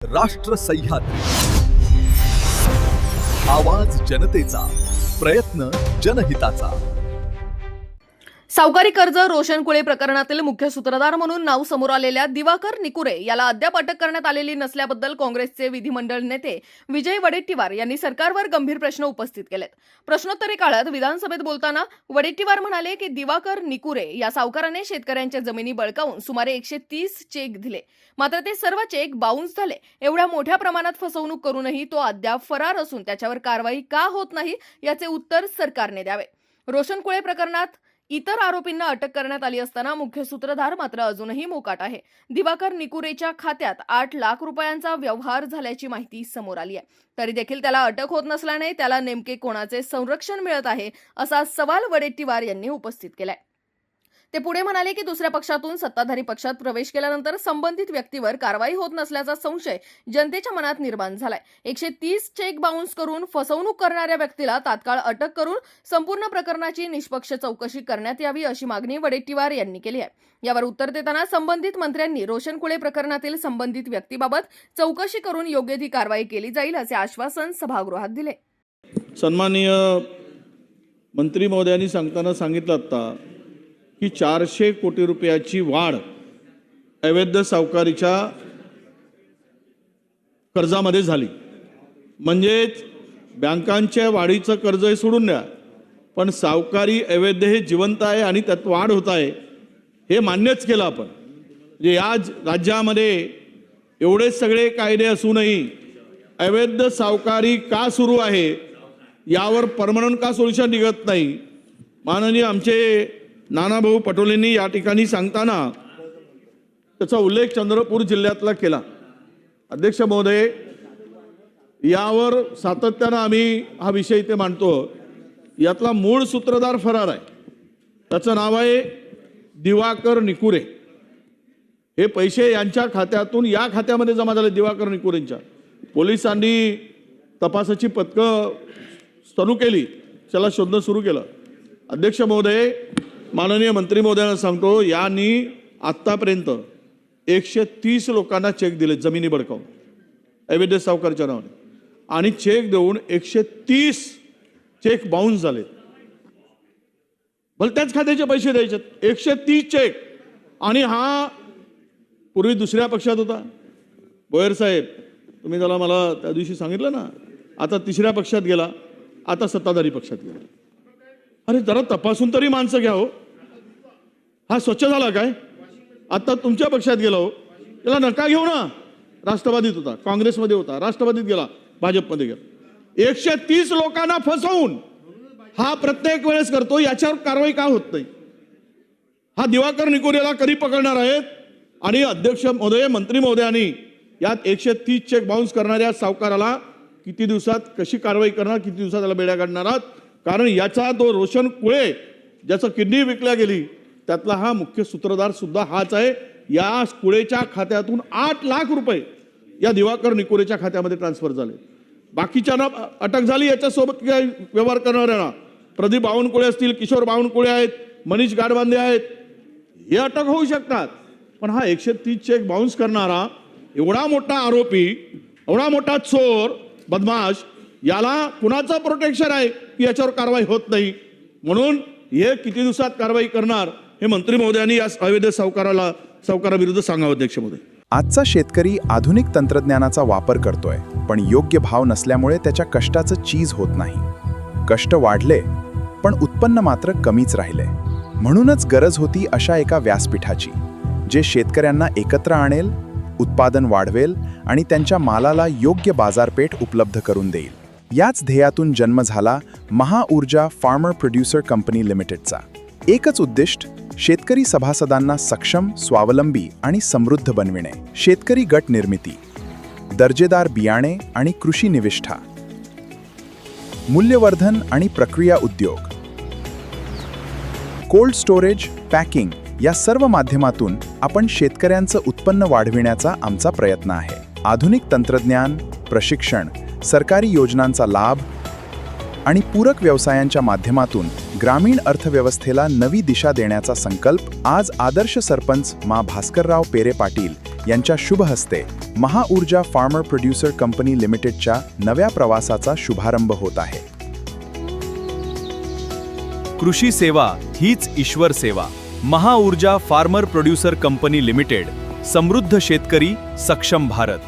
राष्ट्र सह्याद्री, आवाज जनतेचा, प्रयत्न जनहिताचा. सावकारी कर्ज रोशन कुळे प्रकरणातील मुख्य सूत्रधार म्हणून नाव समोर आलेल्या दिवाकर निकुरे याला अद्याप अटक करण्यात आलेली नसल्याबद्दल काँग्रेसचे विधिमंडळ नेते विजय वडेट्टीवार यांनी सरकारवर गंभीर प्रश्न उपस्थित केलेत. प्रश्नोत्तरी काळात विधानसभेत बोलताना वडेट्टीवार म्हणाले की दिवाकर निकुरे या सावकाराने शेतकऱ्यांच्या जमिनी बळकावून सुमारे 130 चेक दिले, मात्र ते सर्व चेक बाउन्स झाले. एवढ्या मोठ्या प्रमाणात फसवणूक करूनही तो अद्याप फरार असून त्याच्यावर कारवाई का होत नाही याचे उत्तर सरकारने द्यावे. रोशन कुळे प्रकरणात इतर आरोपींना अटक करण्यात आली असताना मुख्य सूत्रधार मात्र अजूनही मोकाट आहे. दिवाकर निकुरेच्या खात्यात 8 लाख रुपयांचा व्यवहार झाल्याची माहिती समोर आली आहे. तरी देखील त्याला अटक होत नसल्याने त्याला नेमके कोणाचे संरक्षण मिळत आहे असा सवाल वडेट्टीवार यांनी उपस्थित केलाय. ते पुढे म्हणाले की दुसऱ्या पक्षातून सत्ताधारी पक्षात प्रवेश केल्यानंतर संबंधित व्यक्तीवर कारवाई होत नसल्याचा संशय जनतेच्या मनात निर्माण झालाय. 130 चेक बाउन्स करून फसवणूक करणाऱ्या व्यक्तीला तात्काळ अटक करून संपूर्ण प्रकरणाची निष्पक्ष चौकशी करण्यात यावी अशी मागणी वडेट्टीवार यांनी केली आहे. यावर उत्तर देताना संबंधित मंत्र्यांनी रोशन कुळे प्रकरणातील संबंधित व्यक्तीबाबत चौकशी करून योग्य ती कारवाई केली जाईल असे आश्वासन सभागृहात दिले. सन्माननीय मंत्री महोदयांनी सांगताना सांगितलं आता की 400 कोटी रुपयाची वाढ अवैध सावकारीच्या कर्जामध्ये झाली. म्हणजेच बँकांच्या वाढीचं कर्ज हे सोडून द्या, पण सावकारी अवैध हे जिवंत आहे आणि त्यात वाढ होत आहे हे मान्यच केलं आपण. म्हणजे या राज्यामध्ये एवढे सगळे कायदे असूनही अवैध सावकारी का सुरू आहे यावर परमनंट का सोल्युशन निघत नाही. माननीय आमचे नानाभाऊ पटोलेंनी या ठिकाणी सांगताना त्याचा उल्लेख चंद्रपूर जिल्ह्यातला केला. अध्यक्ष महोदय, यावर सातत्यानं आम्ही हा विषय इथे मांडतो. यातला मूळ सूत्रधार फरार आहे. त्याचं नाव आहे दिवाकर निकुरे. हे पैसे यांच्या खात्यातून या खात्यामध्ये जमा झाले दिवाकर निकुरेंच्या. पोलिसांनी तपासाची पथकं सुरू केली, त्याला शोधणं सुरू केलं. अध्यक्ष महोदय, माननीय मंत्री महोदयांना सांगतो, यांनी आत्तापर्यंत 130 लोकांना चेक दिले जमिनी बळकावून अवैध सावकारच्या नावाने, आणि चेक देऊन 130 चेक बाउन्स झाले. भले त्याच खात्याचे पैसे द्यायचे. 130 चेक. आणि हा पूर्वी दुसऱ्या पक्षात होता. बोयर साहेब, तुम्ही त्याला मला त्या दिवशी सांगितलं ना, आता तिसऱ्या पक्षात गेला, आता सत्ताधारी पक्षात गेला. अरे जरा तपासून तरी माणसं घ्या हो. हा स्वच्छ झाला काय? आता तुमच्या पक्षात गेला हो. त्याला नका घेऊ ना. राष्ट्रवादीत होता, काँग्रेसमध्ये होता, राष्ट्रवादीत गेला, भाजपमध्ये गेला. 130 लोकांना फसवून हा प्रत्येक वेळेस करतो. याच्यावर कारवाई का होत नाही? हा दिवाकर निकुरेला कधी पकडणार आहेत? आणि अध्यक्ष महोदय, मंत्री महोदयांनी यात 130 चेक बाउन्स करणाऱ्या सावकाराला किती दिवसात कशी कारवाई करणार, किती दिवसात त्याला बेड्या काढणार आहात? कारण याचा तो रोशन कुळे ज्याचं किडनी विकल्या गेली त्यातला हा मुख्य सूत्रधार सुद्धा हाच आहे. या कुळेच्या खात्यातून 8 लाख रुपये या दिवाकर निकुरेच्या खात्यामध्ये ट्रान्सफर झाले. बाकीच्यांना अटक झाली. याच्यासोबत काय व्यवहार करणाऱ्यांना प्रदीप बावनकुळे असतील, किशोर बावनकुळे आहेत, मनीष गाडबांधे आहेत, हे अटक होऊ शकतात. पण हा 130 चेक बाउन्स करणारा एवढा मोठा आरोपी, एवढा मोठा चोर, बदमाश, याला कुणाचं प्रोटेक्शन आहे की याच्यावर कारवाई होत नाही? म्हणून हे किती दिवसात कारवाई करणार हे मंत्री महोदयांनी या अवैध सावकाराविरुद्ध सांगावं. अध्यक्ष महोदय, आजचा शेतकरी आधुनिक तंत्रज्ञानाचा वापर करतोय, पण योग्य भाव नसल्यामुळे त्याच्या कष्टाचं चीज होत नाही. कष्ट वाढले पण उत्पन्न मात्र कमीच राहिले. म्हणूनच गरज होती अशा एका व्यासपीठाची, जे शेतकऱ्यांना एकत्र आणेल, उत्पादन वाढवेल आणि त्यांच्या मालाला योग्य बाजारपेठ उपलब्ध करून देईल. याच ध्येयातून जन्म झाला महाऊर्जा फार्मर प्रोड्युसर कंपनी लिमिटेडचा. एकच उद्दिष्ट, शेतकरी सभासदांना सक्षम, स्वावलंबी आणि समृद्ध बनविणे. शेतकरी गट निर्मिती, दर्जेदार बियाणे आणि कृषी निविष्ठा, मूल्यवर्धन आणि प्रक्रिया उद्योग, कोल्ड स्टोरेज, पॅकिंग या सर्व माध्यमातून आपण शेतकऱ्यांचं उत्पन्न वाढविण्याचा आमचा प्रयत्न आहे. आधुनिक तंत्रज्ञान, प्रशिक्षण, सरकारी योजनांचा लाभ आणि पूरक व्यवसायांच्या माध्यमातून ग्रामीण अर्थव्यवस्थेला नवी दिशा देण्याचा संकल्प आज आदर्श सरपंच मा भास्करराव पेरे पाटील यांच्या शुभ हस्ते महाऊर्जा फार्मर प्रोड्युसर कंपनी लिमिटेडच्या नव्या प्रवासाचा शुभारंभ होत आहे. कृषी सेवा हीच ईश्वर सेवा. Mahaurja farmer producer company limited. समृद्ध शेतकरी, सक्षम भारत.